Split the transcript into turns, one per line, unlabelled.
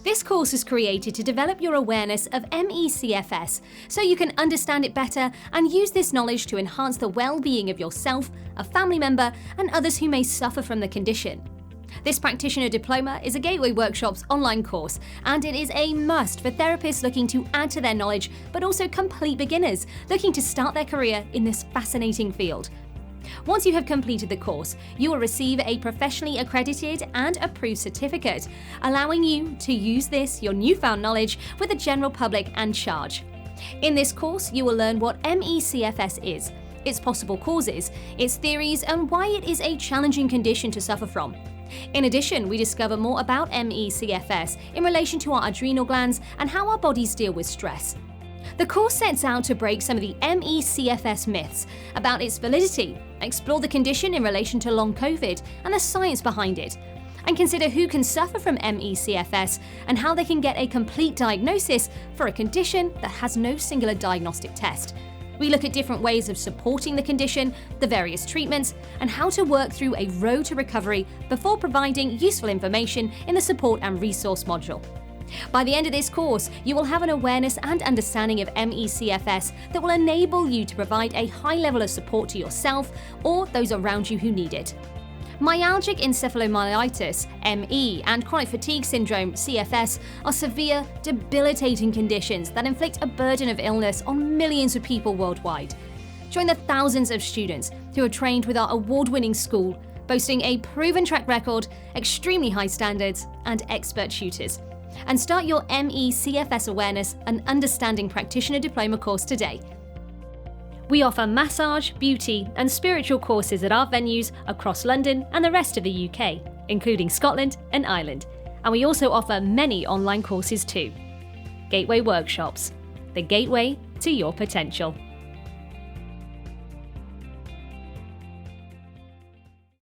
This course is created to develop your awareness of ME/CFS so you can understand it better and use this knowledge to enhance the well-being of yourself, a family member, and others who may suffer from the condition. This Practitioner Diploma is a Gateway Workshops online course, and it is a must for therapists looking to add to their knowledge, but also complete beginners looking to start their career in this fascinating field. Once you have completed the course, you will receive a professionally accredited and approved certificate, allowing you to use your newfound knowledge with the general public and charge. In this course, you will learn what ME/CFS is, its possible causes, its theories, and why it is a challenging condition to suffer from. In addition, we discover more about ME/CFS in relation to our adrenal glands and how our bodies deal with stress. The course sets out to break some of the ME/CFS myths about its validity, explore the condition in relation to long COVID and the science behind it, and consider who can suffer from ME/CFS and how they can get a complete diagnosis for a condition that has no singular diagnostic test. We look at different ways of supporting the condition, the various treatments, and how to work through a road to recovery before providing useful information in the support and resource module. By the end of this course, you will have an awareness and understanding of ME/CFS that will enable you to provide a high level of support to yourself or those around you who need it. Myalgic Encephalomyelitis, ME, and chronic fatigue syndrome, CFS, are severe, debilitating conditions that inflict a burden of illness on millions of people worldwide. Join the thousands of students who are trained with our award-winning school, boasting a proven track record, extremely high standards, and expert tutors. And start your ME/CFS awareness and understanding practitioner diploma course today. We offer massage, beauty, and spiritual courses at our venues across London and the rest of the UK, including Scotland and Ireland. And we also offer many online courses too. Gateway Workshops, the gateway to your potential.